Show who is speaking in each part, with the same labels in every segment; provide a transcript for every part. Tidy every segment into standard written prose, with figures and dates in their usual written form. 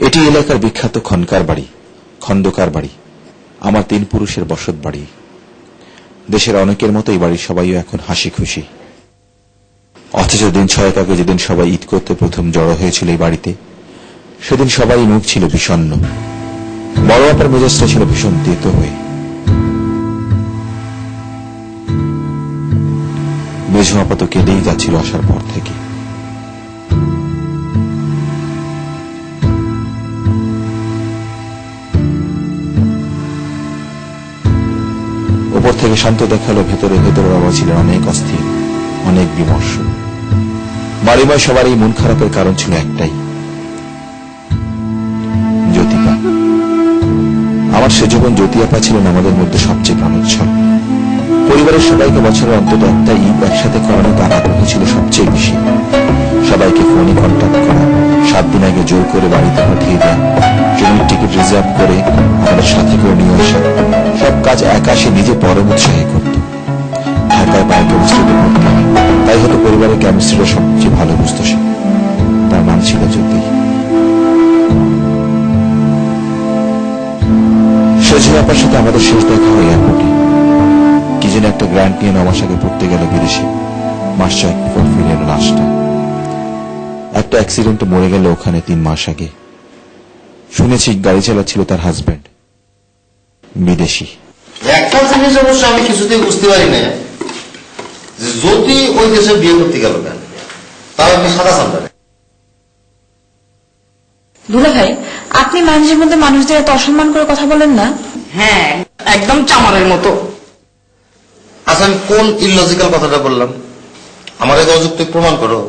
Speaker 1: এটি এলাকার বিখ্যাত খনকার বাড়ি, খন্দকার বাড়ি, আমার 3 পুরুষের বসত বাড়ি। দেশের অনেকের মতো এই বাড়ির সবাইও এখন হাসি খুশি। অথচ দিন 6 আগে যেদিন সবাই ঈদ করতে প্রথম জড়ো হয়েছিল এই বাড়িতে, সেদিন সবাই মুখ ছিল বিষণ্ণ। বড় আপার মেজাজটা ছিল ভীষণ তেতো হয়ে। মেঝো আপা তো কেঁদেই যাচ্ছিল আসার পর থেকে। উপর থেকে শান্ত দেখালো, ভেতরে ভেতরে বাবা ছিলেন অনেক অস্থির, অনেক বিমর্ষ। বাড়িময় সবার এই মন খারাপের কারণ ছিল একটাই, জ্যোতিকা। আমার সে জীবন জ্যোতি আপা ছিলেন আমাদের মধ্যে সবচেয়ে প্রাণোচ্ছল। পরিবারের সবাইকে বছরের অন্তত একটা ঈদ একসাথে করানো তার আগ্রহ ছিল সবচেয়ে বেশি। সবাইকে ফোনে কন্ট্যাক্ট করা, 7 দিন আগে জোর করে বাড়িতে পাঠিয়ে দেওয়া, ট্রেনের টিকিট রিজার্ভ করে আমাদের সাথে করে নিয়ে আসা, সব কাজ একা সে নিজে পরম উৎসাহে করত। ঢাকায় বায়োকেমিস্ট্রিতে পড়ত, তাই হয়তো পরিবারের কেমিস্ট্রিটা সবচেয়ে ভালো বুঝত সে। তার নাম ছিল জ্যোতি। সেজন্য আপার সাথে আমাদের শেষ দেখা হয় এয়ারপোর্টে। কি যেন একটা গ্র্যান্ট নিয়ে 9 মাস আগে পড়তে গেল বিদেশে, মাস 6 পর ফিরে এলো লাশটা। একটা অ্যাক্সিডেন্টে মরে গেল ওখানে 3 মাস আগে। শুনেছি গাড়ি চালাচ্ছিল তার হাজব্যান্ড, বিদেশি।
Speaker 2: একটা জিনিস অবশ্য আমি কিছুতেই বুঝতে পারি না, যে যদি ওই দেশে বিয়ে করতে গেল কেন, তাও আপনি সাদা সামনে।
Speaker 3: দুলা ভাই, আপনি মানুষের মধ্যে মানুষদের এত অসম্মান করে কথা বলেন না।
Speaker 4: হ্যাঁ, একদম চামারের মতো।
Speaker 2: আচ্ছা, আমি কোন ইললজিক্যাল কথাটা বললাম? আমার এই অযুক্তি প্রমাণ করো।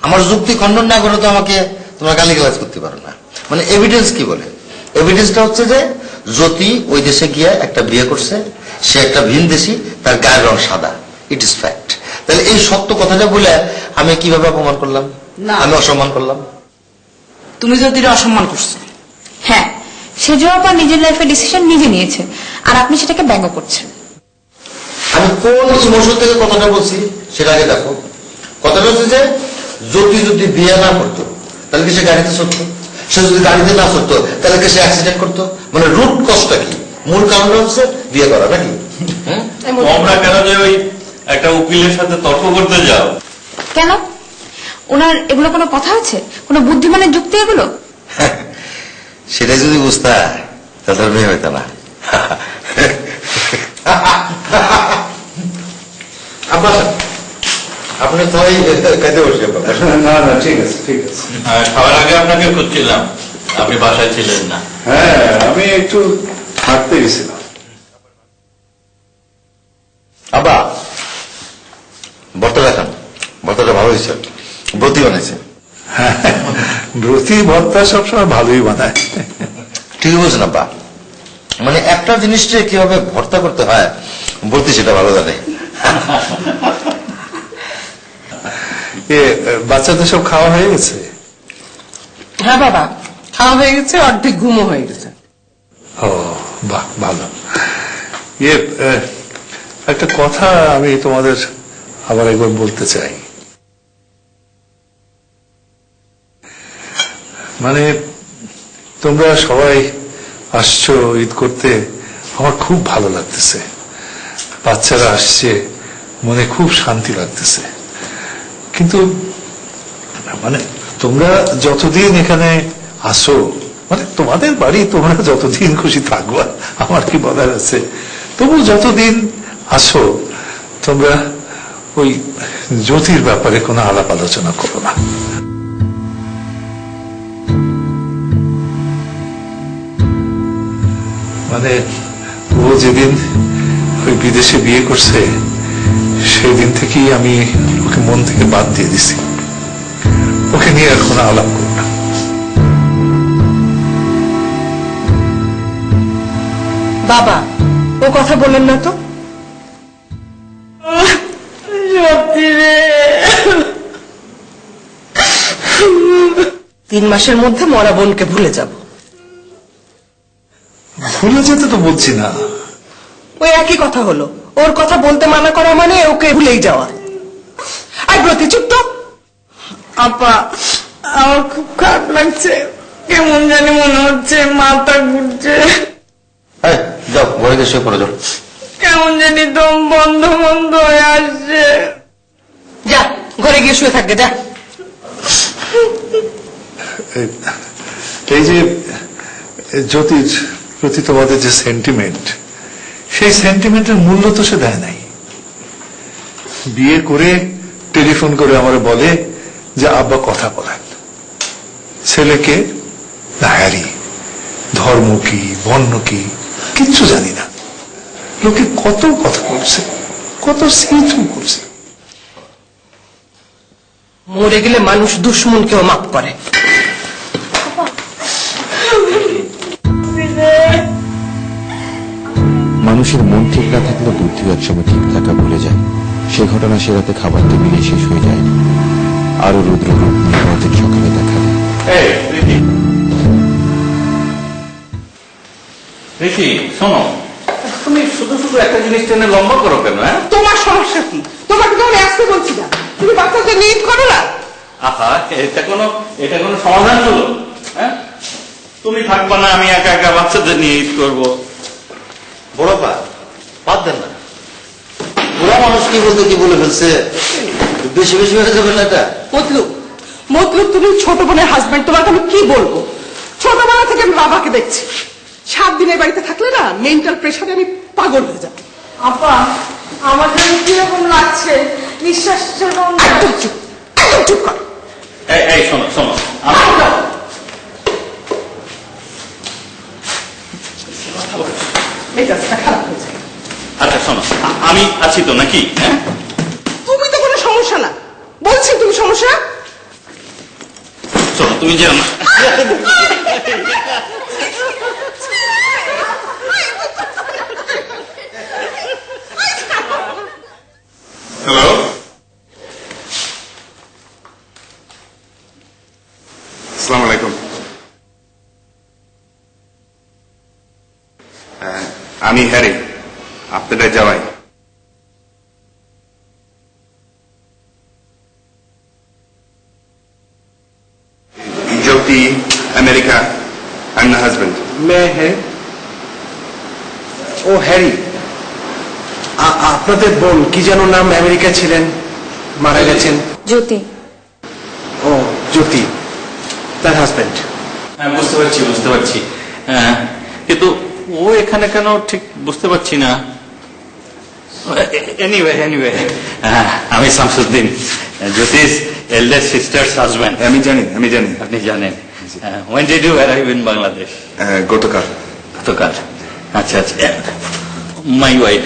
Speaker 2: আমার যুক্তি খণ্ডন না করে তো আমাকে তোমরা গালিগালাজ করতে পারো না। মানে এভিডেন্স কি বলে? এভিডেন্সটা হচ্ছে যে জ্যোতি ওই দেশে গিয়ে একটা বিয়ে করছে, সে একটা ভিন দেশি, তার গায়ের রং সাদা। It is fact. তাহলে এই সত্য কথাটা বলে আমি কিভাবে অপমান করলাম? আমি অসম্মান করলাম।
Speaker 4: তুমি যদি অসম্মান করছো।
Speaker 3: হ্যাঁ, সে জবাব নিজের লাইফে ডিসিশন নিজে নিয়েছে, আর আপনি সেটাকে ব্যঙ্গ করছেন।
Speaker 2: আমি কোন ইমোশন থেকে কথাটা বলছি সেটা আগে দেখো। কথাটা হচ্ছে যে জ্যোতি যদি বিয়ে না করতো তাহলে কি সে গাড়িতে চড়তো? সে যদি গাড়িতে না চড়তো তাহলে কি সে অ্যাক্সিডেন্ট করতো? মানে রুট কজটা কি? মূল কারণটা হচ্ছে বিয়ে করা, নাকি?
Speaker 5: তোমরা কেন যে ওই একটা উকিলের সাথে তর্ক করতে যাও?
Speaker 3: কেন? ওনার এগুলো কোনো কথা আছে? কোনো বুদ্ধিমানের যুক্তি এগুলো?
Speaker 2: সেটাই যদি বুঝতা তাহলে বিয়ে হইতো না। আপনি তো কাজে বসে।
Speaker 6: না না, ঠিক আছে ঠিক আছে।
Speaker 5: খাওয়ার আগে আপনাকে খুঁজছিলাম, আপনি বাসায় ছিলেন না।
Speaker 6: হ্যাঁ, আমি একটু হাঁটতে গেছিলাম।
Speaker 2: আব্বা, ভর্তা দেখান। ভর্তাটা ভালো হয়েছে, ব্রতি বানাইছে।
Speaker 6: ব্রতি ভর্তা সবসময় ভালোই বানায়।
Speaker 2: ঠিকই বলছেন আব্বা। মানে একটা জিনিসটা কিভাবে ভর্তা করতে হয় ব্রতি সেটা ভালো জানে।
Speaker 6: বাচ্চাদের সব খাওয়া হয়ে গেছে?
Speaker 4: হ্যাঁ বাবা, খাওয়া হয়ে গেছে, অর্ধেক ঘুমও হয়ে গেছে।
Speaker 6: ও বাহ, ভালো। একটা কথা আমি তোমাদের আবার একবার বলতে চাই। মানে তোমরা সবাই আসছো ঈদ করতে, আমার খুব ভালো লাগতেছে। বাচ্চারা আসছে, মনে খুব শান্তি লাগতেছে। কিন্তু মানে তোমরা যতদিন এখানে আসো, মানে তোমাদের বাড়ি, তোমরা যতদিন খুশি থাকবা, আমার কি বলার আছে। তবু যতদিন আসো তোমরা ওই জ্যোতির ব্যাপারে কোনো আলাপ আলোচনা করো না। মানে ও যেদিন ওই বিদেশে বিয়ে করছে সেদিন থেকেই আমি ওকে মন থেকে বাদ দিয়ে দিছি। ওকে নিয়ে আর কোনো আলাপ করব না।
Speaker 4: বাবা, ও কথা বললেন না তো। 3 মাসের মধ্যে মরা বোনকে ভুলে যাব।
Speaker 6: ভুলে যেতে তো বলছি না।
Speaker 4: ওই একই কথা হলো। ওর কথা বলতে মানা করা মানে ওকে ভুলেই যাওয়া। আর ব্রতি, চুপ তো। আপা, আমার খুব খারাপ লাগছে। কেমন জানি মনে হচ্ছে, মাথা ঘুরছে,
Speaker 2: এই, যাও ঘরে গিয়ে শুয়ে পড়ে যাও।
Speaker 4: কেমন জানি দম বন্ধ বন্ধ হয়ে আসছে। যা ঘরে গিয়ে শুয়ে থাকবে, যা।
Speaker 6: এই যে জ্যোতির প্রতি তোমাদের যে সেন্টিমেন্ট, সেই সেন্টিমেন্টের মূল্য তো সে দেয় নাই। বিয়ে করে টেলিফোন করে আমার বলে যে আব্বা কথা বলেন, ছেলেকে নায়ারি, ধর্ম কি বর্ণ কি কিচ্ছু জানি না, লোকে কত কথা বলছে, কত সিথু করছে।
Speaker 4: মরে গেলে মানুষ দুশ্মনকেও মাফ করে।
Speaker 1: মানুষের মন ঠিক না থাকলে বুদ্ধিও একসময় ঠিক থাকা ভুলে যায়। সে ঘটনা সে রাতে খাবার টেবিলে শেষ হয়ে যায়নি, আরো রুদ্র রূপ নিয়ে পরদিন সকালে দেখা দেয়।
Speaker 5: এই, ঋষি শোনো, তুমি শুধু শুধু একটা জিনিস টেনে লম্বা করো কেন? হ্যাঁ,
Speaker 4: তোমার সমস্যা কি? তোমাকে তো আমি আসতে বলছি না, তুমি বাচ্চাদের নিয়ে করো না।
Speaker 5: আহা, এটা কোনো সমাধান হলো? হ্যাঁ, তুমি থাকবা না, আমি একা একা বাচ্চাদের নিয়ে ঈদ করবো।
Speaker 2: বড় বাদ দেন না, বুড়া মানুষ কি বলতে কি বলে ফেলছে, বেশি বেশি হয়ে যাবে না এটা।
Speaker 4: মতলুব, মতলুব তুমি ছোট বোনের হাজবেন্ড, তোমাকে আমি কি বলবো? ছোটবেলা থেকে আমি বাবাকে দেখছি, 7 দিনের বাড়িতে থাকলে না মেন্টাল প্রেশারে আমি পাগল হয়ে যাবো।
Speaker 7: আপা, আমার জন্য কিরকম লাগছে, নিঃশ্বাস সেরকম।
Speaker 4: একদম চুপ, একদম চুপ কর।
Speaker 5: এই শোনো শোনো,
Speaker 4: মেজাজটা খারাপ হয়ে যায়।
Speaker 5: আচ্ছা শোনো, আমি আছি তো নাকি? হ্যাঁ,
Speaker 4: তুমি তো কোনো সমস্যা না, বলছি তুমি সমস্যা।
Speaker 5: শোনো, তুমি যেও না।
Speaker 8: হ্যালো, আসসালামু আলাইকুম। আমি হ্যারি, আপনাদের জামাই। Jyoti America, I am the husband.
Speaker 9: ও হ্যারি, আপনাদের বোন কি যেন নাম, আমেরিকা ছিলেন, মারা গেছেন।
Speaker 3: জ্যোতি।
Speaker 9: ও জ্যোতি, তার হাজবেন্ড।
Speaker 5: হ্যাঁ, বুঝতে পারছি। হ্যাঁ, কিন্তু ও এখানে কেন ঠিক বুঝতে পারছি না। এনিওয়ে, আমি শামসুদ্দিন, জ্যোতিষ এল্ডার সিস্টার্স হাজব্যান্ড।
Speaker 8: আমি জানি।
Speaker 5: আপনি জানেন। When did you arrive in Bangladesh?
Speaker 8: গতকাল।
Speaker 5: গতকাল। আচ্ছা, মাই ওয়াইফ।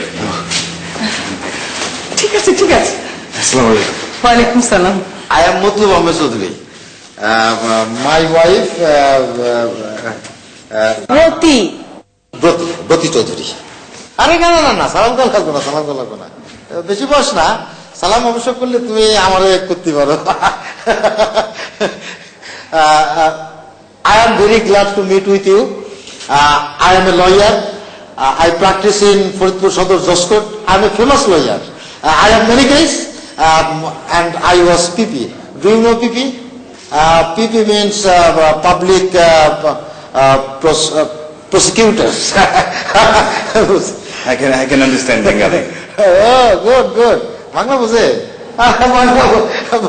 Speaker 4: ঠিক আছে ঠিক আছে।
Speaker 8: আসসালামু আলাইকুম।
Speaker 4: ওয়ালাইকুম সালাম।
Speaker 2: I am মতলুব Ahmed Chowdhury, my wife
Speaker 4: রতি।
Speaker 2: ব্রতী চৌধুরী। আরে না, সালাম কল লাগবো না, বেশি বয়স না, সালাম অবশ্য করলে তুমি আমারে করতে পারো। I am very glad to meet with you. I am a lawyer. I practice in Faridpur Sadar, Joskot. I am a famous lawyer. I have many cases, and I was PP. Do you know PP? PP means public prosecutors.
Speaker 8: I can understand Bengali.
Speaker 2: Oh, good. Bangla বোঝে?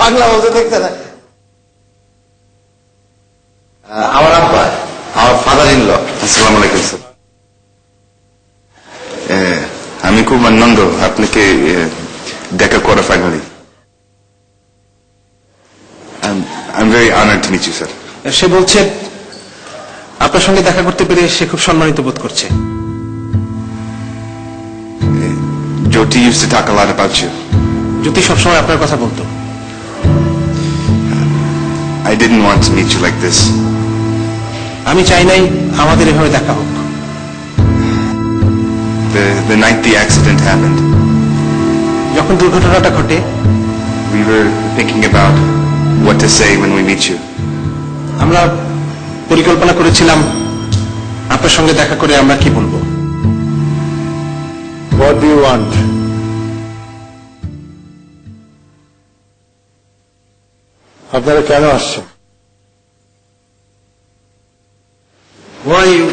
Speaker 2: বাংলা বোঝে দেখতে না। আমার আব্বা, আমার father in law.
Speaker 8: আসসালামু আলাইকুম sir. আমি খুব আনন্দ আপনাকে দেখা করা finally. I'm very honored to meet you, sir.
Speaker 9: সে বলছে আপনার সঙ্গে দেখা করতে পেরে সে খুব সম্মানিত বোধ করছে।
Speaker 8: Jyoti used to talk a lot about you.
Speaker 9: জ্যোতি সবসময় আপনার কথা বলতো।
Speaker 8: I didn't want to meet you like this.
Speaker 9: আমি চাই নাই আমাদের এভাবে দেখা হোক।
Speaker 8: The night the accident happened,
Speaker 9: যখন দুর্ঘটনাটা ঘটে
Speaker 8: we were thinking about what to say when we meet you.
Speaker 9: আমরা পরিকল্পনা করেছিলাম আপনার সঙ্গে দেখা করে আমরা কি বলবো।
Speaker 1: What do you want? আপনারা কেন আসছেন?
Speaker 2: Why you?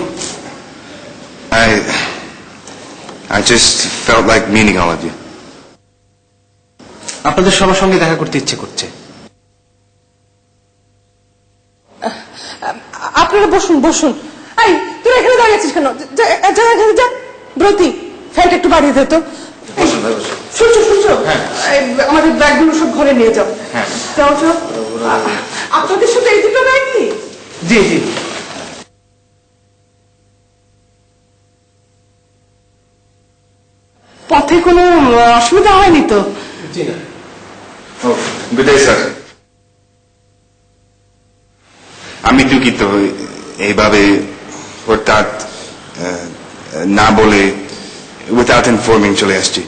Speaker 8: I just felt like meeting all of you.
Speaker 9: আপনাদের সবার সঙ্গে দেখা করতে ইচ্ছে করছে।
Speaker 4: আপনারা বসুন বসুন। এই তুই এখানে দাঁড়িয়ে আছিস কেন? যা যা এখানে যা। ব্রতি ফ্যানটা একটু বাড়িয়ে দে তো। শুনছো শুনছো? আমাদের ব্যাগগুলো সব ঘরে নিয়ে যাও। যাও যাও। আপনাদের সাথে এই দুটো ব্যাগ নেই?
Speaker 9: জি জি।
Speaker 4: পথে কোনো অসুবিধা হয়নি তো?
Speaker 9: জি না।
Speaker 8: Good day, sir. আমি দুঃখিত এইভাবে হঠাৎ না বলে উইথাউট ইনফর্মিং চলে আসছি।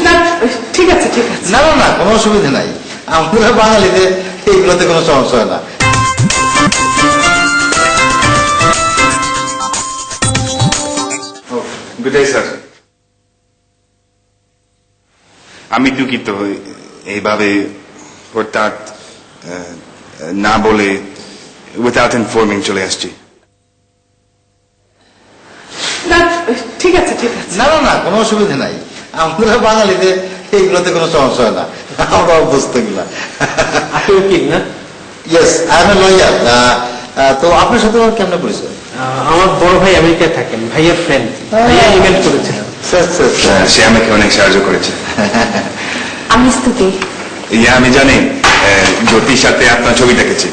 Speaker 4: না ঠিক আছে ঠিক আছে।
Speaker 2: না না না, কোনো অসুবিধা নাই। আমরা বাঙালিদের এইগুলোতে কোনো সমস্যা হয় না।
Speaker 8: Good day, sir. আমি দুঃখিত এইভাবে হঠাৎ না বলে উইথাউট ইনফর্মিং চলে আসছি।
Speaker 4: না ঠিক আছে ঠিক আছে।
Speaker 2: না না না, কোনো অসুবিধা নাই। আমরা বাঙালিদের এইগুলোতে কোনো সমস্যা হয় না। আমরা অভ্যস্ত এগুলা।
Speaker 9: আপনি উকিল না?
Speaker 2: Yes, I M a lawyer. তো আপনার সাথে আমার কেমন পরিচয়?
Speaker 9: আমার বড় ভাই আমেরিকায় থাকেন, ভাইয়ের ফ্রেন্ড। ভাইয়া ইমেল করেছিলেন।
Speaker 8: সে আমাকে অনেক সাহায্য করেছে।
Speaker 3: আমি স্তুতি।
Speaker 8: ইয়া আমি জানি, জ্যোতির সাথে আপনার ছবি দেখেছি।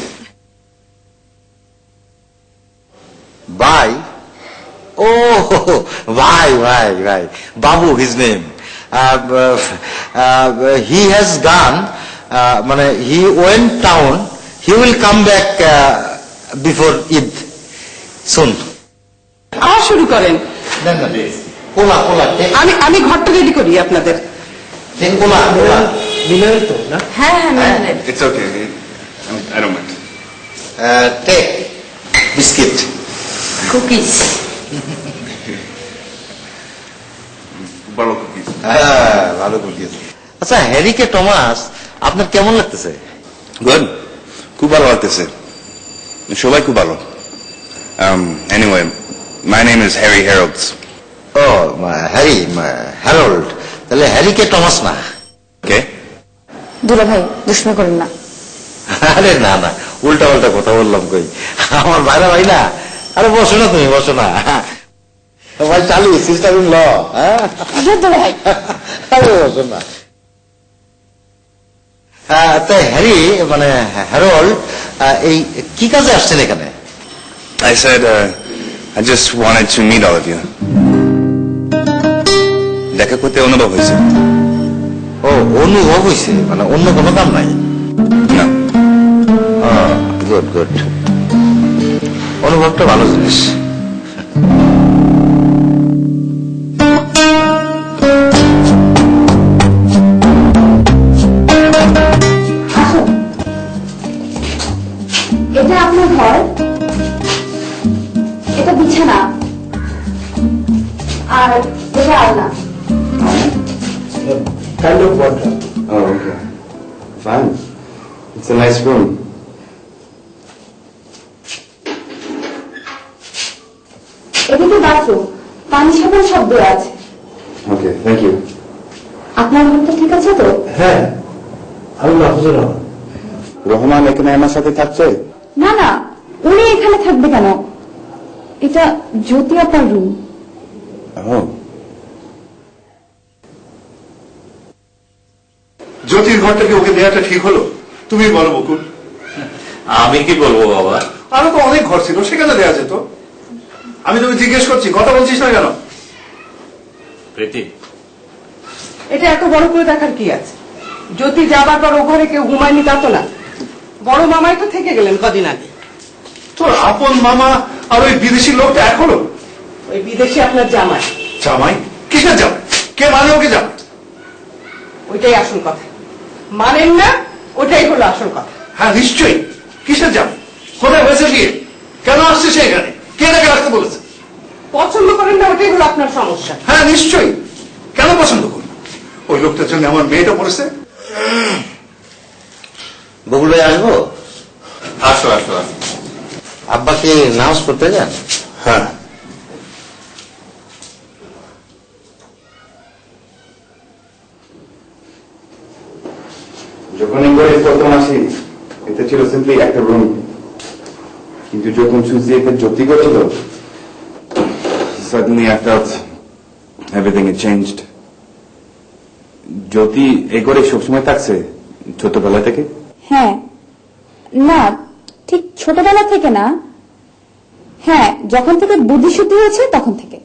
Speaker 2: ভাই? ও ভাই ভাই ভাই, বাবু his name. He has gone, মানে he went town, he will come back before Eid soon.
Speaker 4: আবার শুরু করেন।
Speaker 2: কোলা কোলা
Speaker 4: আমি ঘরটা রেডি করি আপনাদের।
Speaker 2: কোলা কোলা
Speaker 9: মিলের তো না?
Speaker 3: হ্যাঁ হ্যাঁ মিলনের।
Speaker 8: It's okay. I don't mind.
Speaker 2: Take biscuit.
Speaker 3: Cookies.
Speaker 8: ভালো cookies.
Speaker 2: হ্যাঁ, ভালো কুকিজ। আচ্ছা, হ্যারিকে টমাস আপনার কেমন লাগতেছে?
Speaker 8: Good. খুব ভালো লাগতেছে। সবাই খুব ভালো। Anyway, my name is Harry Heralds.
Speaker 2: ও হ্যারি, হ্যারোল্ড। তাহলে হ্যারিকে টমাস না?
Speaker 8: Okay?
Speaker 3: দুলা ভাই দুষ্মি করেন না।
Speaker 2: আরে না না, উল্টা পাল্টা কথা বললাম কই। আমার ভাইরা ভাই না। আরে বসো না, তুমি বসো না। ভাই চালু সিস্টার ইন ল।
Speaker 3: দুলা ভাই
Speaker 2: আরে বসো না। তো হ্যারি মানে হ্যারোল্ড, এই কি কাজে আসছেন এখানে?
Speaker 8: I said, I just wanted to meet all of you. দেখা করতে অনুভব হয়েছে।
Speaker 2: ও, অনুভব হয়েছে, মানে অন্য কোনো কাম নাই?
Speaker 8: না।
Speaker 2: গুড গুড, অনুভবটা ভালো জিনিস।
Speaker 3: এটা আপনার ঘর, এটা বিছানা, আর এটা আলনা।
Speaker 9: Kind of wardrobe.
Speaker 8: Oh, okay. Fine. It's a nice room.
Speaker 3: এদিকে বাথরুম, পানি সাবান সব দেওয়া আছে।
Speaker 8: Okay, thank you.
Speaker 3: আপনার ঘরটা ঠিক আছে তো?
Speaker 9: হ্যাঁ, আমি মাহফুজুর রহমান।
Speaker 8: রহমান এখানে আমার সাথে থাকছে?
Speaker 3: না না, উনি এখানে থাকবে কেন? এটা জ্যোতি আপার রুম।
Speaker 8: Oh.
Speaker 6: জ্যোতির ঘরটাকে ওকে দেওয়াটা ঠিক হলো? তুমি বলো বকুল।
Speaker 5: আমি কি বলবো বাবা?
Speaker 6: আরো তো অনেক ঘর ছিল, সেখানে দেওয়া যেত। আমি তোকে জিজ্ঞেস করছি, কথা বলছিস না কেন?
Speaker 5: প্রীতি,
Speaker 4: এটা এত বড় করে দেখার কি আছে? জ্যোতি যাবার পর ও ঘরে কেউ ঘুমায়নি তা তো না। বড় মামাই তো থেকে গেলেন কদিন আগে।
Speaker 6: তোর আপন মামা আর ওই বিদেশি লোকটা এক হলো?
Speaker 4: ওই বিদেশি আপনার জামাই।
Speaker 6: জামাই? কিসের জামাই? কে মানে ওকে জামাই?
Speaker 4: ওইটাই আসল কথা। মানেন না, ওটাই হলো আসল কথা।
Speaker 6: হ্যাঁ নিশ্চয়ই। কিসের জামাই? কোথায় হয়েছে বিয়ে? কেন আসছে সে এখানে? কে তাকে আসতে বলেছে?
Speaker 4: পছন্দ করেন না, ওটাই হলো আপনার সমস্যা।
Speaker 6: হ্যাঁ নিশ্চয়ই। কেন পছন্দ করবো? ওই লোকটার জন্য আমার মেয়েটা পড়েছে।
Speaker 2: বকুল ভাই আসবো?
Speaker 5: আসো আসো আসো।
Speaker 2: আব্বাকে নামাজ পড়তে যান?
Speaker 6: হ্যাঁ,
Speaker 8: যখন একবারে প্রথম আসি এটা ছিল সিম্পলি একটা রুম, কিন্তু যখন সুজি একটা জ্যোতি করছিল suddenly I felt everything had changed. জ্যোতি এই ঘরে সবসময় থাকছে ছোটবেলা থেকে?
Speaker 3: হ্যাঁ, না ঠিক ছোটবেলা থেকে না, হ্যাঁ যখন থেকে বুদ্ধি শুদ্ধি হয়েছে তখন থেকে।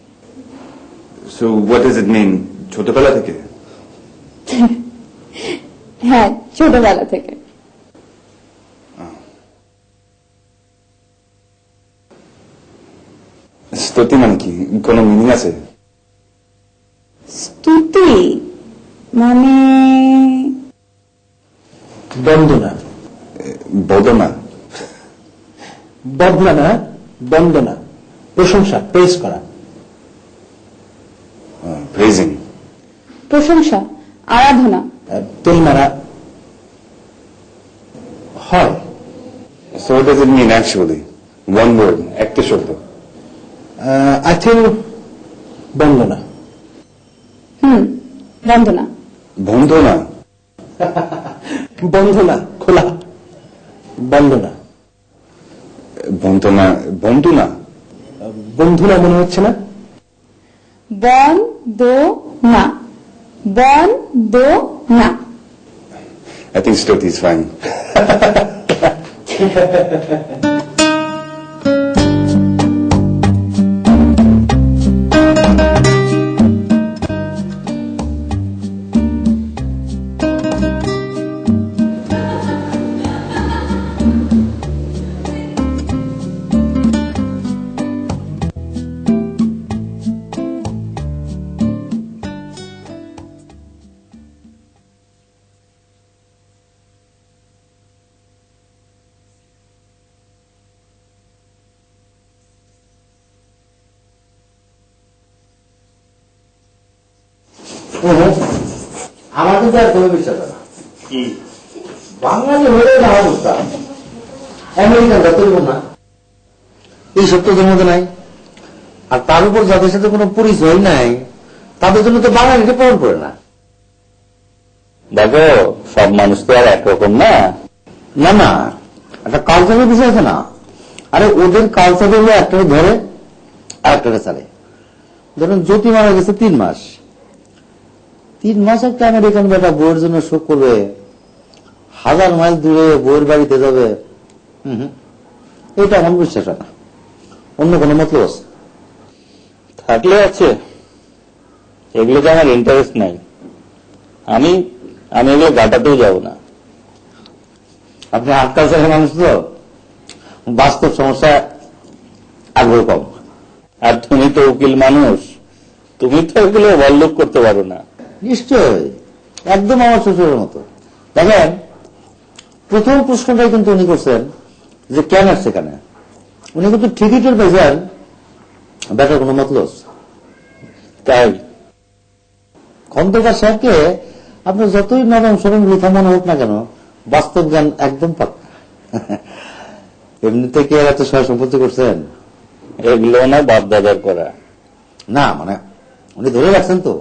Speaker 8: So what does it mean ছোটবেলা থেকে?
Speaker 3: হ্যাঁ ছোটবেলা থেকে।
Speaker 8: স্তুতি মানে কি, কোনো মিনিং আছে?
Speaker 3: স্তুতি মানে
Speaker 9: বন্দনা,
Speaker 8: বদনা?
Speaker 9: বদনা না, বন্দনা, প্রশংসা, প্রেস করা।
Speaker 8: প্রেজিং?
Speaker 3: প্রশংসা, আরাধনা।
Speaker 9: তেল মারা হয়।
Speaker 8: So what does it mean actually? One word, একটা শব্দ।
Speaker 9: আই থিঙ্ক বন্দনা।
Speaker 3: বন্দনা।
Speaker 8: বন্ধনা?
Speaker 9: বন্ধনা খোলা, বন্দনা।
Speaker 8: বন্ধনা, বন্ধুনা?
Speaker 9: বন্ধুনা মনে হচ্ছে না?
Speaker 3: বন দো না, বন দো না।
Speaker 8: I think Stuti is fine.
Speaker 2: আমার কিন্তু আর কোনো বিশ্বাস হয় না। বাংলাদেশ হলে না অবস্থা, আমেরিকানরা তৈরি না, এই সব তোদের মধ্যে নাই। আর তার উপর যাদের সাথে কোনো পরিচয় নাই তাদের জন্য তো বাঙালিটা প্রবল পড়ে না।
Speaker 5: দেখো সব মানুষ তো আর একরকম না।
Speaker 2: না না, একটা কালচারের বিষয় আছে না। আরে ওদের কালচার হলো একটাকে ধরে আর একটাকে ছাড়ে। ধরেন জ্যোতি মারা গেছে 3 মাস, 3 মাস একটা আমেরিকান বেটা বউয়ের জন্য শোক করবে, 1000 মাইল দূরে বউয়ের বাড়িতে যাবে, এটা আমার বিশ্বাস হয় না। অন্য কোনো মতলব আছে?
Speaker 5: থাকলে আছে, এগুলোতে আমার ইন্টারেস্ট নাই। আমি আমি এগুলো গাটাতেও যাব না।
Speaker 2: আপনি আর্ট কালচারের মানুষ তো, বাস্তব সমস্যা আগ্রহ কম।
Speaker 5: আর তুমি তো উকিল মানুষ, তুমি তো এগুলো ওভারলুক করতে পারো না।
Speaker 2: নিশ্চয়, একদম আমার শ্বশুরের মতো। দেখেন, প্রথম প্রশ্নটাই কিন্তু উনি করছেন যে কেন আসছে এখানে। উনি কিন্তু ঠিকই টের পেয়েছেন ব্যাটার কোনো মতলব।
Speaker 5: তাই
Speaker 2: খন্দকার সাহেবকে আপনার যতই নরম সরম লিখা মনে হোক না কেন, বাস্তব জ্ঞান একদম পাক্কা। এমনি থেকে এত সয় সম্পত্তি করছেন?
Speaker 5: এগুলো না বাপ দাদার করা।
Speaker 2: না মানে উনি ধরে রাখছেন তো,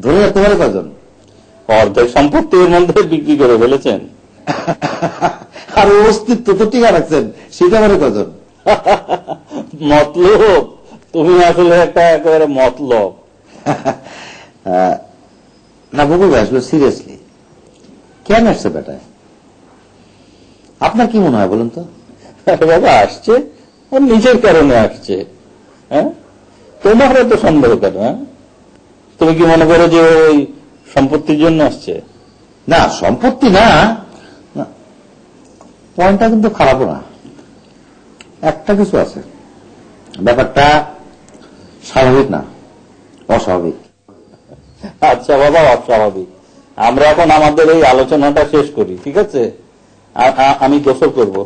Speaker 2: ধরে রাখতে পারে কয়জন?
Speaker 5: অর্ধেক সম্পত্তির মধ্যে বিক্রি করে ফেলেছেন।
Speaker 2: আর অস্তিত্ব তো টিকা রাখছেন, সেটা পারে কয়জন?
Speaker 5: মতলব, তুমি আসলে একটা একেবারে মতলব।
Speaker 2: না বকুল ভাই, আসলে সিরিয়াসলি কেন আসছে বেটায়? আপনার কি মনে হয় বলুন তো?
Speaker 5: বাবা আসছে ওর নিজের কারণে আসছে। হ্যাঁ, তোমার এত সন্দেহ কেন? হ্যাঁ, তুমি কি মনে করো যে ওই সম্পত্তির জন্য আসছে?
Speaker 2: না, সম্পত্তি না, পয়েন্টটা কিন্তু খারাপও না। একটা কিছু আছে, ব্যাপারটা স্বাভাবিক না, অস্বাভাবিক।
Speaker 5: আচ্ছা বাবা, অস্বাভাবিক। আমরা এখন আমাদের এই আলোচনাটা শেষ করি, ঠিক আছে? আমি গোসল করব।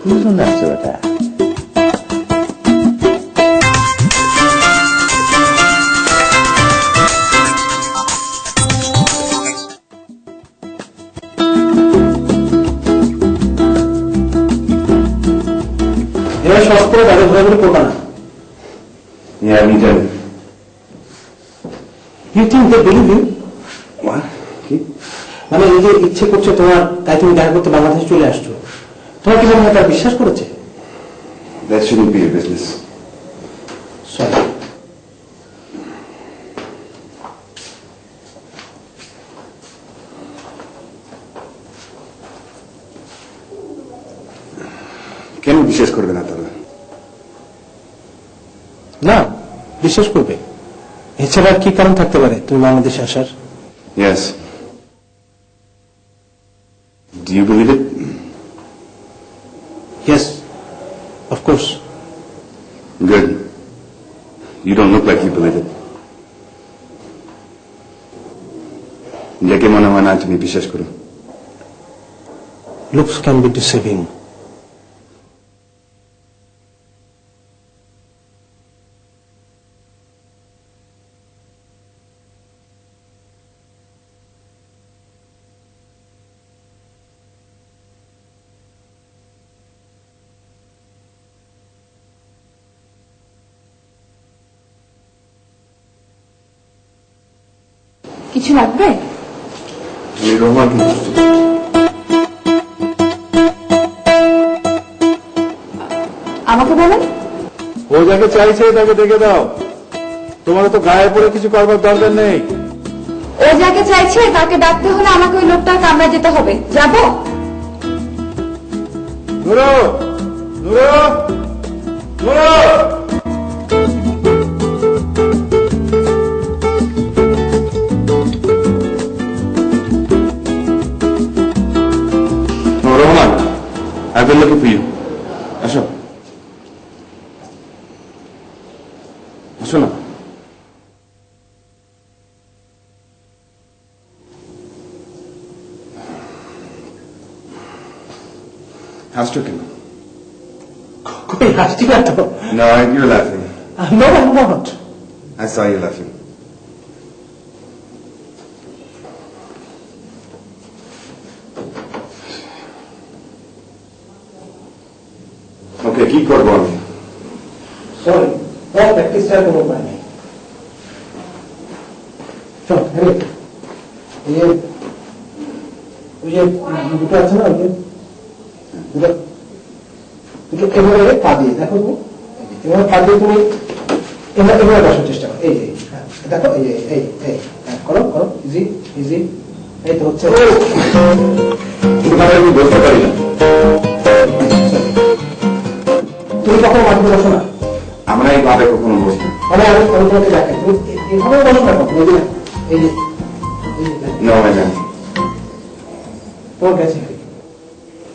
Speaker 2: কি জন্য আসছে বেটা?
Speaker 9: সহজ করে তাদের ঘোরাঘুরি করবে না।
Speaker 8: Yeah, me too.
Speaker 9: You think they believe you?
Speaker 8: What? কি?
Speaker 9: মানে এই যে ইচ্ছে করছে তোমার, তাই তুমি দেখা করতে বাংলাদেশে চলে আসছো, তোমার কি মনে হয় তারা বিশ্বাস করেছে?
Speaker 8: That shouldn't be your business.
Speaker 9: Sorry.
Speaker 8: কেন বিশ্বাস করবে না তারা?
Speaker 9: না, বিশ্বাস করবে। এছাড়া আর কি কারণ থাকতে পারে তুমি বাংলাদেশে আসার?
Speaker 8: Yes. Do you believe it?
Speaker 9: Yes, of course.
Speaker 8: Good. You don't look like you believe it. দেখে মনে হয় না তুমি বিশ্বাস করো।
Speaker 9: Looks can be deceiving.
Speaker 3: কিছু লাগবে?
Speaker 8: আমি রোমান বুঝছি।
Speaker 3: আমাকে বলেন।
Speaker 6: ও যাকে চাইছে তাকে ডেকে দাও, তোমার তো গায়ে পড়ে কিছু করবার দরকার নেই।
Speaker 3: ও যাকে চাইছে তাকে ডাকতে হলে আমাকে ওই লোকটার কামরায় যেতে হবে। যাবো?
Speaker 6: নুরো, নুরো, নুরো।
Speaker 8: No, Roman, I've been looking for you. আসো, আসো না। হাসছো কেন?
Speaker 9: কই হাসছি না তো।
Speaker 8: No, you're laughing.
Speaker 9: No, I'm not.
Speaker 8: I saw you laughing. Okay, কি করবো আমি?
Speaker 9: সরি, প্র্যাকটিস ছাড়া কোনো উপায় নেই। চল, হ্যাঁ, এই যে ওই যে দুটো আছে না, ওই যে দুটো দুটো এভাবে পা দিয়ে দেখো তুমি, এভাবে পা দিয়ে তুমি এভাবে বসার চেষ্টা করো। এই যে হ্যাঁ, দেখো, এই যে এই এই হ্যাঁ, করো করো, ইজি ইজি, এই তো হচ্ছে।
Speaker 8: আমি বলতে পারি না।
Speaker 9: তুমি কখনো মাটিতে বসো না?
Speaker 8: আমরা এইভাবে কখনো বসি না।
Speaker 9: আমি তোমাকে দেখাই, তুমি এভাবে বসো না কখনো। এই যে এই যে এই যে
Speaker 8: No, I don't.
Speaker 9: তোমার কাছে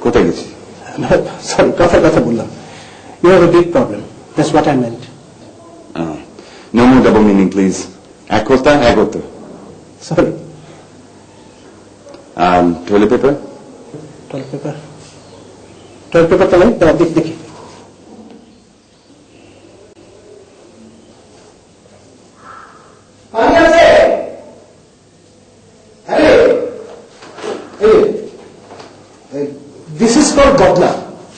Speaker 8: কোথায় গেছি?
Speaker 9: সরি, কথা বললাম। You have a big problem, that's what I meant.
Speaker 8: No more double meaning, please. এক কথা, এক হতো।
Speaker 9: Sorry.
Speaker 8: Toilet paper?
Speaker 9: Toilet paper, toilet paper তো নাই, দাঁড়া দেখি। পানি আছে? আরে দিস ইজ ফর বদলা,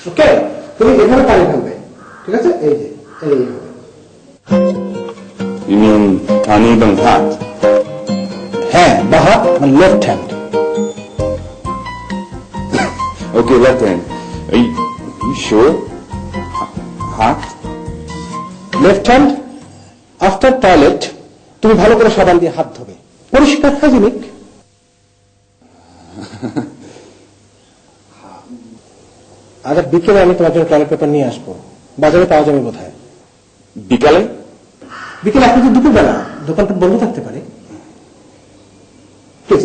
Speaker 9: ওকে? তুমি এখানে পানি ঢালবে, ঠিক আছে? এই যে এই
Speaker 8: You mean পানি এবং হাত?
Speaker 9: হ্যাঁ, বা হাত, মানে left hand.
Speaker 8: Okay, left hand. Are you sure? Hot?
Speaker 9: Left hand after toilet তুমি ভালো করে সাবান দিয়ে হাত ধোবে, পরিষ্কার হাইজেনিক। আজ বিকেলে আমি তোমার জন্য টয়লেট পেপার নিয়ে আসবো, বাজারে পাওয়া যাবে বোধহয়।
Speaker 8: বিকালে?
Speaker 9: বিকেলে এখন তো দুপুরবেলা, দোকানটা বন্ধ থাকতে পারে। প্লিজ।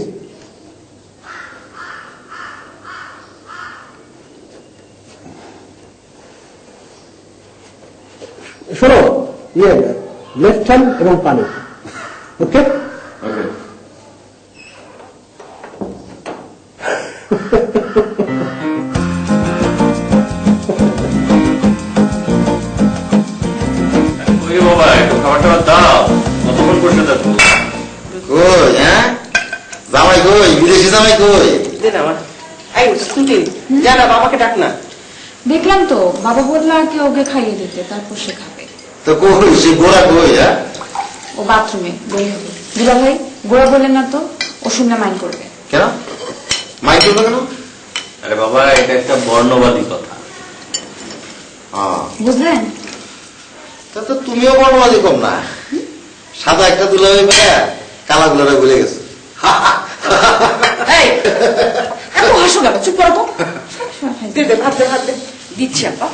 Speaker 9: শোনো, ইয়ে লেফট হ্যান্ড এবং পানি, ওকে?
Speaker 8: Okay.
Speaker 5: ওই বাবা, একটু খাবারটা দাও, কতক্ষণ বসে থাকবো?
Speaker 2: কই, হ্যাঁ? জামাই কই? বিদেশি জামাই কই?
Speaker 4: দে না আমার। এই স্কুটি, যা না বাবাকে ডাক না।
Speaker 3: দেখলাম তো, বাবা বললো আগে ওকে খাইয়ে দিতে, তারপর সে খাবে।
Speaker 2: তো কই সে গোড়া কই? হ্যাঁ,
Speaker 3: ও বাথরুমে বই হবে। দুলা ভাই, গোড়া বললেন না তো, ও শুনলে মাইন্ড করবে।
Speaker 2: কেন মাইক করবে কেন?
Speaker 5: আরে বাবা, এটা একটা বর্ণবাদী কথা।
Speaker 3: বুঝলেন?
Speaker 2: তা তো তুমিও বর্ণবাদী কম না। সাদা একটা দুলা হয়ে কালা গুলারা ভুলে গেছে।
Speaker 3: এই, এত হাসো কেন? চুপ করো তো।
Speaker 4: দে দে, ভাত দে, ভাত দে। দিচ্ছি আপা।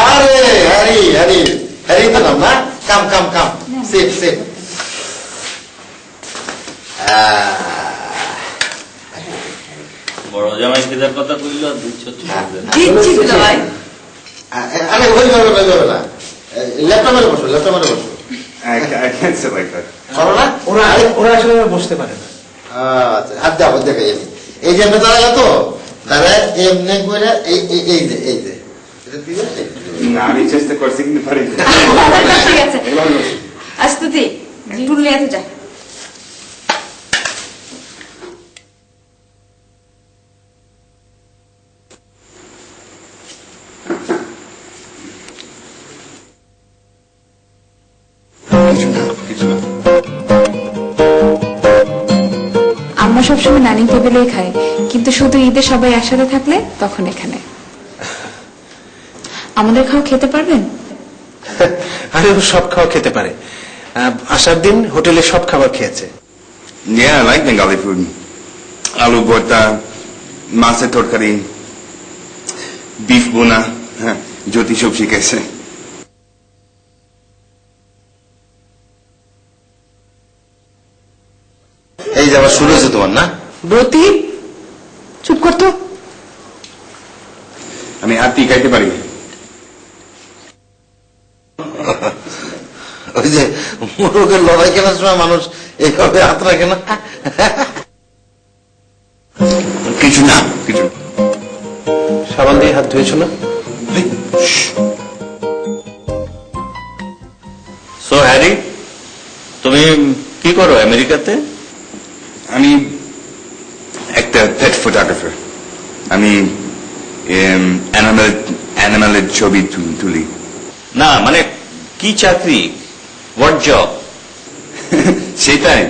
Speaker 2: আরে হ্যারি হ্যারি হ্যারি তো নাম না? কাম কাম কাম, সেফ সেফ।
Speaker 5: বড় জামাই খেদার কথা কইল, দিচ্ছ?
Speaker 4: দিচ্ছি দুলা ভাই।
Speaker 2: আরে হয়ে যাবে না, যাবে না। ল্যাপটপে বসো, ল্যাপটপে বসো।
Speaker 8: I can't sit like that.
Speaker 2: করো না?
Speaker 9: ওরা আসলে বসতে পারে না।
Speaker 2: আচ্ছা, হাত দাও, দেখাই আমি। এই যে আমরা দাঁড়ালে তো, দাঁড়ায় এমনি করে এই যে এটা দিবে।
Speaker 8: না, আমি চেষ্টা করছি কিন্তু পারি না।
Speaker 3: ঠিক আছে, আস্তুতি টুল নিয়ে যা।
Speaker 8: কিছু না।
Speaker 3: আমরা সবসময় ডাইনিং টেবিলেই খাই, কিন্তু শুধু ঈদে সবাই একসাথে থাকলে তখন এখানে। আমাদের খাওয়া খেতে পারবেন?
Speaker 9: আরে ও সব খাওয়া খেতে পারে। আসার দিন হোটেলে সব খাবার খেয়েছে।
Speaker 8: Yeah, I like Bengali food. Aloo bhorta, মাছের তরকারি, বিফ বোনা, হ্যাঁ, জ্যোতি সব শিখেছে।
Speaker 2: এই যে আবার শুরু হয়েছে তোমার না?
Speaker 4: ব্রতি, চুপ করতো।
Speaker 8: আমি হাত দিয়ে খাইতে পারি।
Speaker 2: ওই যে মোরগের লড়াই কেনার সময় মানুষ এইভাবে হাত রাখে না।
Speaker 8: কিছু না, কিছু।
Speaker 9: সাবান দিয়ে হাত ধুয়েছো না?
Speaker 5: সো হ্যারি, তুমি কি করো আমেরিকাতে?
Speaker 8: আমি একটা পেট ফটোগ্রাফার। আমি অ্যানিমালের ছবি তুলি।
Speaker 5: না, মানে কি চাকরি? What job?
Speaker 8: সেটাই,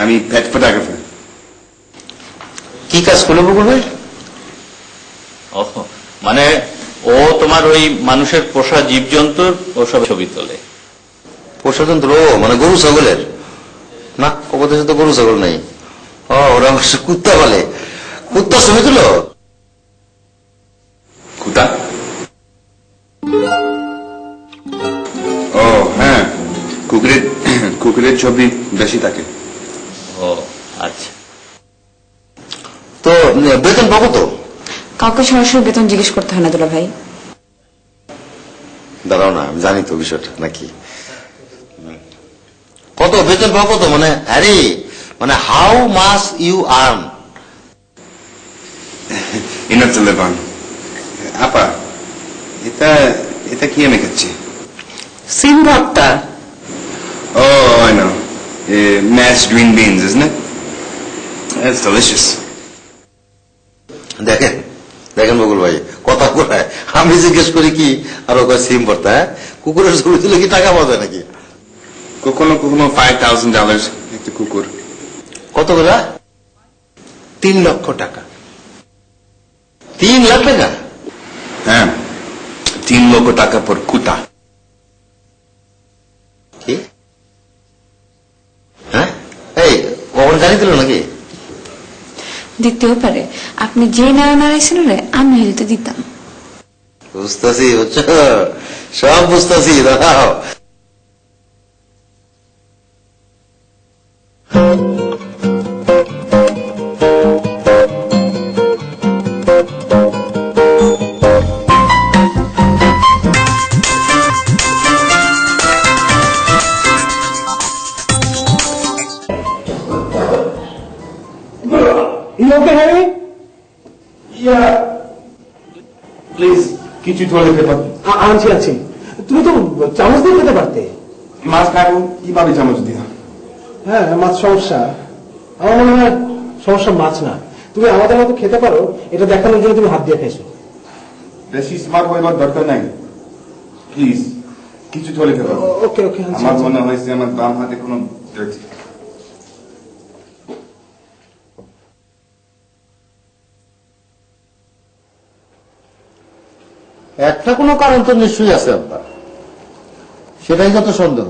Speaker 8: আমি পেট ফটোগ্রাফার।
Speaker 2: কি কাজ করলো বকুল ভাই?
Speaker 5: মানে ও তোমার ওই মানুষের পোষা জীবজন্তুর ওসব ছবি তোলে।
Speaker 2: পোষাতন্ত্র, মানে গরু ছাগলের? না, ও দেশে তো গরু ছাগল নেই। ও, ওরা অবশ্য কুত্তা বলে। কুত্তা ছবি তুলো?
Speaker 8: কুতা? ও হ্যাঁ, কুকুরের ছবি বেশি থাকে।
Speaker 5: ও আচ্ছা।
Speaker 2: তো বেতন পাবো তো?
Speaker 3: কাউকে সরাসরি বেতন জিজ্ঞেস করতে হয় না দুলা ভাই।
Speaker 2: দাঁড়াও না, আমি জানি তো বিষয়টা নাকি। কত বেতন পাবো তো? মানে হ্যারি, মানে how much you earn?
Speaker 8: enough to live on. আপা, এটা কি আমি খাচ্ছি?
Speaker 4: সিম ভর্তা।
Speaker 8: Oh, I know. Mashed green beans, isn't it? That's delicious.
Speaker 2: দেখেন দেখেন বকুল ভাই, কথা বলায় আমি জিজ্ঞেস করি কি, আর ওকে সিম ভর্তা। হ্যাঁ, কুকুরের ছবি তুলে কি টাকা পাওয়া যায় নাকি?
Speaker 8: কখনো $5,000 একটা কুকুর।
Speaker 2: কত করে?
Speaker 9: 3 লক্ষ টাকা।
Speaker 2: 3 লাখ টাকা?
Speaker 8: হ্যাঁ, 3 লক্ষ টাকা পর কুতা।
Speaker 2: কি? হ্যাঁ, এই ওখানে গাড়ি দিল নাকি?
Speaker 3: দিতেও পারে, আপনি যে নাড়া নাড়াইছেন রে, আমি হইতে দিতাম।
Speaker 2: বুঝতেছি, বুঝছো, সব বুঝতেছি। দাঁড়াও,
Speaker 9: প্লিজ কিছু ধরে পেপার আনছি আনছি। তুমি তো চামচ দিয়ে খেতে পারতে।
Speaker 8: মাছ খাবো কিভাবে চামচ দিয়া?
Speaker 9: হ্যাঁ, মাছ সমস্যা। আমার মনে হয় সমস্যা মাছ না, তুমি আমাদের মতো খেতে পারো, এটা দেখানোর জন্য তুমি হাত দিয়ে খাইছো।
Speaker 8: বেশি স্মার্ট হইবার দরকার নাই, প্লিজ কিছু চলে ফেলো।
Speaker 9: ওকে ওকে
Speaker 8: আমার মনে হয়েছে আমার বাম হাতে কোনো রয়েছে।
Speaker 2: একটা কোনো কারণ তো নিশ্চয়ই আছে আপনার, সেটাই যত সন্দেহ।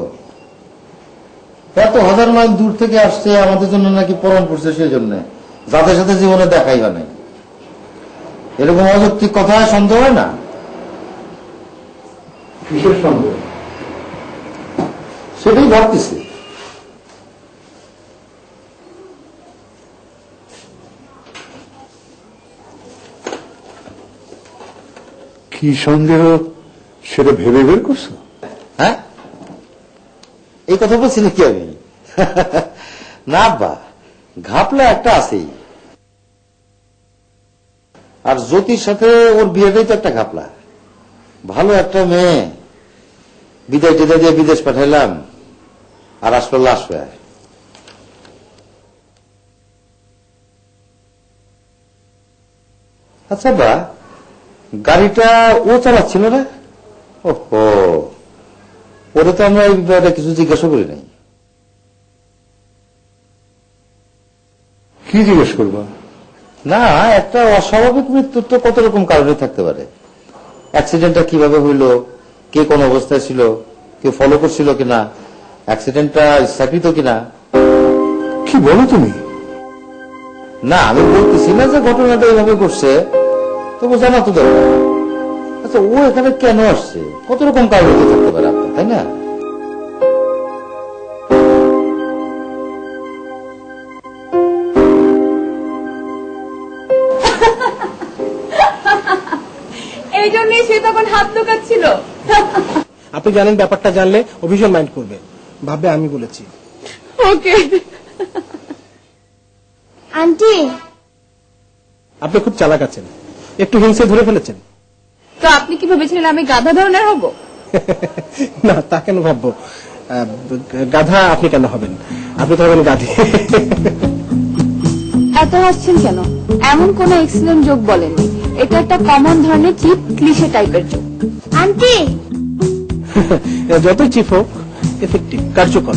Speaker 2: এত হাজার মাইল দূর থেকে আসছে আমাদের জন্য নাকি পরম করছে, সেই জন্য যাদের সাথে জীবনে দেখাই হয় নাই। এরকম অযৌক্তিক কথায় সন্দেহ হয় না?
Speaker 9: কিসের সন্দেহ?
Speaker 2: সেটাই ভাবতেছি।
Speaker 6: কি সন্দেহ সেটা ভেবে বের করছো?
Speaker 2: হ্যাঁ, এই কথা বলছি নাকি আমি? না বা, ঘাপলা একটা আছেই। আর জ্যোতির সাথে ওর বিয়েটাই তো একটা ঘাপলা। ভালো একটা মেয়ে বিদায় টিদায় দিয়ে বিদেশ পাঠাইলাম, আর আসলো লাশ হয়ে। আচ্ছা বা, গাড়িটা ও চালাচ্ছিল না? ওহো, ওরে তো আমরা এই ব্যাপারে কিছু জিজ্ঞাসা করি নাই।
Speaker 6: কি জিজ্ঞেস করবা?
Speaker 2: না, একটা অস্বাভাবিক মৃত্যুর তো কত রকম কারণে থাকতে পারে। অ্যাক্সিডেন্টটা কিভাবে হইলো, কে কোন অবস্থায় ছিল, কেউ ফলো করছিল কিনা, অ্যাক্সিডেন্টটা ইচ্ছাকৃত কিনা।
Speaker 6: কি বলো তুমি?
Speaker 2: না, আমি বলতেছি না যে ঘটনাটা এইভাবে ঘটছে, তবু জানা তো দরকার। আচ্ছা, ও এখানে কেন আসছে, কত রকম কারণ হতে থাকতে পারে আপনার, তাই না?
Speaker 7: এই জন্যই সে তখন হাত লুকাচ্ছিল।
Speaker 9: আপনি জানেন, ব্যাপারটা জানলে ও ভীষণ মাইন্ড করবে, ভাববে আমি বলেছি।
Speaker 7: ওকে
Speaker 3: আন্টি,
Speaker 9: আপনি খুব চালাক আছেন, একটু হিংসে ধরে ফেলেছেন।
Speaker 7: তো আপনি কি ভেবেছিলেন আমি গাধা ধরনের হব?
Speaker 9: না, তা কেন ভাববো? গাধা আপনি কেন হবেন? আপনি তো হবেন গাধি।
Speaker 3: এত হাসছেন কেন? এমন কোন এক্সিলেন্ট জোক বলেননি, এটা একটা কমন ধরনের চিপ ক্লিশে টাইপের জোক। আন্টি,
Speaker 9: যতই চিপ হোক, এফেক্টিভ, কার্যকর।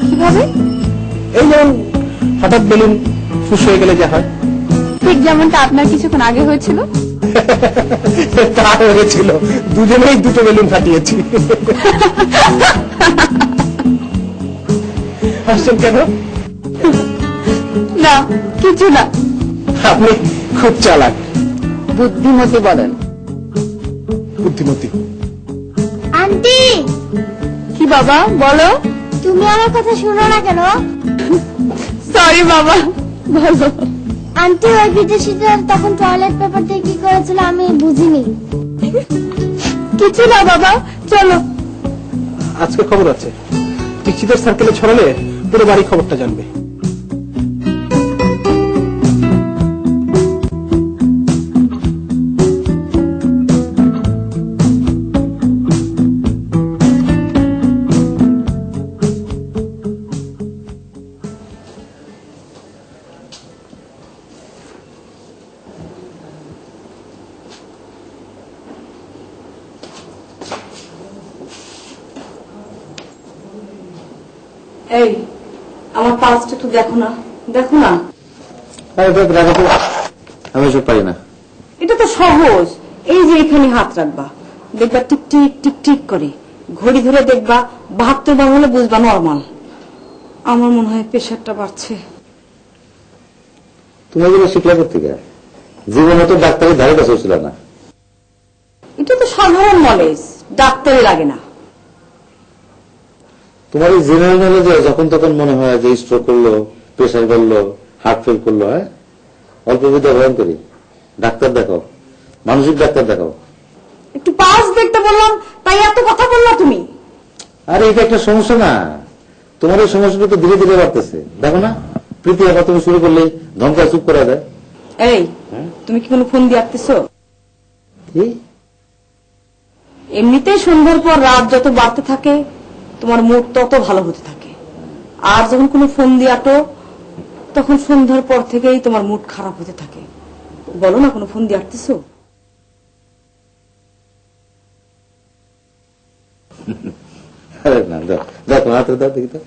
Speaker 3: কিভাবে?
Speaker 9: এই যেমন হঠাৎ বেলুন ফুস হয়ে গেলে যা হয়।
Speaker 3: ঠিক যেমনটা আপনার কিছুক্ষণ আগে হয়েছিল।
Speaker 9: তা হয়েছিল, দুজনেই দুটো বেলুন ফাটিয়েছি। হাসছেন কেন?
Speaker 3: না, কিছু না।
Speaker 9: আপনি খুব চালাক।
Speaker 3: বুদ্ধিমতী বলেন।
Speaker 9: বুদ্ধিমতী।
Speaker 3: আন্টি, কি বাবা বলো? তুমি আমার কথা শুনো না কেন? সরি বাবা, বলো। আন্টি, ওই বিদেশিদের তখন টয়লেট পেপার দিয়ে কি করেছিল আমি বুঝিনি। কিছু না বাবা, চলো।
Speaker 9: আজকে খবর আছে, পিচ্চিদের সার্কেলে ছড়ালে পুরো বাড়ি খবরটা জানবে।
Speaker 4: এই আমার পাঁচটা একটু দেখো না, দেখো না।
Speaker 2: আমি এসব পারি না।
Speaker 4: এটা তো সহজ, এই যে এখানে হাত রাখবা, দেখবা টিক টিক টিক টিক করে, ঘড়ি ধরে দেখবা 72 বার হলে বুঝবা নর্মাল। আমার মনে হয় প্রেশারটা বাড়ছে।
Speaker 2: তুমি এগুলো শিখলা করতে গিয়ে জীবনে তো ডাক্তারের ধারে কাছে ছিল না।
Speaker 4: এটা তো সাধারণ নলেজ, ডাক্তারে লাগে না।
Speaker 2: তোমার এই জেনারেল নলেজে যখন তখন মনে হয় যে স্ট্রোক করলো, প্রেশার বাড়লো, হার্ট ফেল করলো, হ্যাঁ অল্প বিদ্যা ভয়ন করি। ডাক্তার দেখাও, মানসিক ডাক্তার দেখাও।
Speaker 4: একটু পাস দেখতে বললাম, তাই এত কথা বললা তুমি?
Speaker 2: আরে এটা একটা সমস্যা না, তোমার এই সমস্যাটা তো ধীরে ধীরে বাড়তেছে। দেখো না, প্রীতি আবার তুমি শুরু করলে ধমকা চুপ করা দেয়।
Speaker 4: এই, তুমি কি কোনো ফোন দিয়ে আসতেছো?
Speaker 2: কি?
Speaker 4: এমনিতেই সন্ধ্যার পর রাত যত বাড়তে থাকে তোমার মুড তত ভালো হতে থাকে, আর যখন কোনো ফোন দিয়ে আটো তখন সন্ধ্যার পর থেকেই তোমার মুড খারাপ হতে থাকে। বলো না, কোনো ফোন দিয়ে আসতেছো?
Speaker 2: আরে না, দাও দাও, তোমার হাতে দাও, দেখি তো,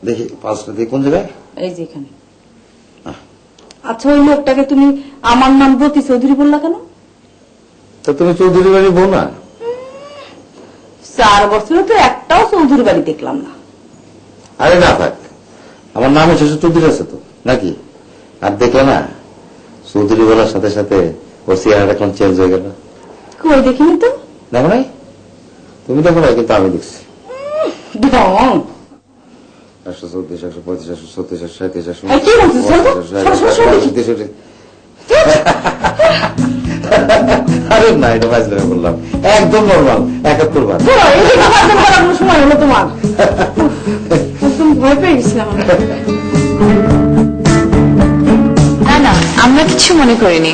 Speaker 2: দেখি পাঁচটা দিয়ে কোন জায়গায়?
Speaker 4: এই যে এখানে। আচ্ছা, ওই লোকটাকে তুমি আমার নাম ব্রতী চৌধুরী বললা কেন?
Speaker 2: তো তুমি চৌধুরী বাড়ি বউ না?
Speaker 4: 4 বছরে তো একটাও চৌধুরী বাড়ি দেখলাম না।
Speaker 2: আরে না থাক, আমার নামে শেষে চৌধুরী আছে তো নাকি? আর দেখলে না, চৌধুরী বলার সাথে সাথে ওর চেহারাটা এখন চেঞ্জ হয়ে গেল।
Speaker 4: কই দেখিনি তো।
Speaker 2: দেখো নাই? তুমি দেখো না, কিন্তু আমি দেখছি।
Speaker 4: ঢং।
Speaker 2: 134, 135, 136, 137, 138,
Speaker 4: এই কি বলছিস? চল তো।
Speaker 2: আরে না, এটা ফাইজলামি বললাম, একদম নর্মাল 71 বার।
Speaker 4: সময় হলো তোমার। তুমি ভয় পেয়ে গেছিলাম।
Speaker 10: না না, আমরা কিছু মনে করিনি।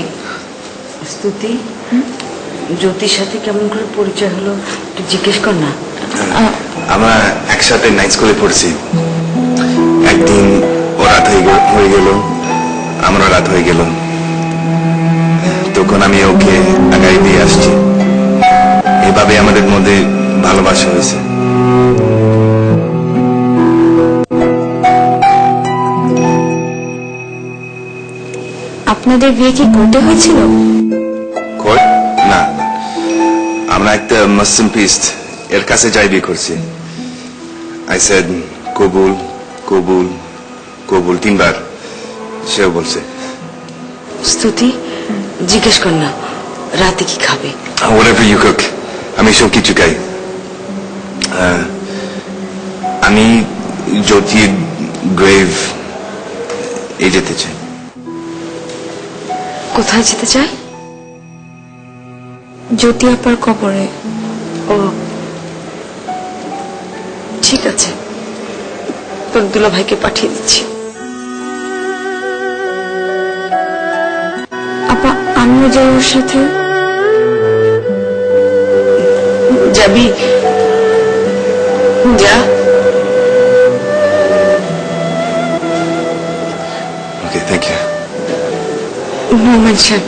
Speaker 11: স্তুতি, জ্যোতির সাথে কেমন করে পরিচয় হলো একটু জিজ্ঞেস কর না।
Speaker 8: আমরা একসাথে নাইট স্কুলে পড়ছি। একদিন ও রাত হয়ে গেল, আমরা রাত হয়ে গেল, তখন আমি ওকে আগাই দিয়ে আসছি। এভাবে আমাদের মধ্যে ভালোবাসা হয়েছে।
Speaker 10: আপনাদের বিয়ে কি করতে হয়েছিল?
Speaker 8: কোর্ট? না, আমরা একটা মুসলিম প্রিস্ট এর কাছে যাই বিয়ে করছি। আই সেড কবুল কবুল কবুল 3 বার। সেও বলছে।
Speaker 11: স্তুতি, জিজ্ঞেস কর না রাতে কি খাবে।
Speaker 8: Whatever you cook, আমি সব কিছু খাই। আমি জ্যোতির গ্রেভ এ যেতে চাই।
Speaker 10: কোথায় যেতে চাই? জ্যোতি আপার কবরে।
Speaker 11: ও ঠিক আছে, তোর দুলা ভাইকে পাঠিয়ে দিচ্ছি।
Speaker 10: আপা, আমিও যাই ওর সাথে।
Speaker 11: যাবি? যা।
Speaker 8: Okay, thank you.
Speaker 10: No mention.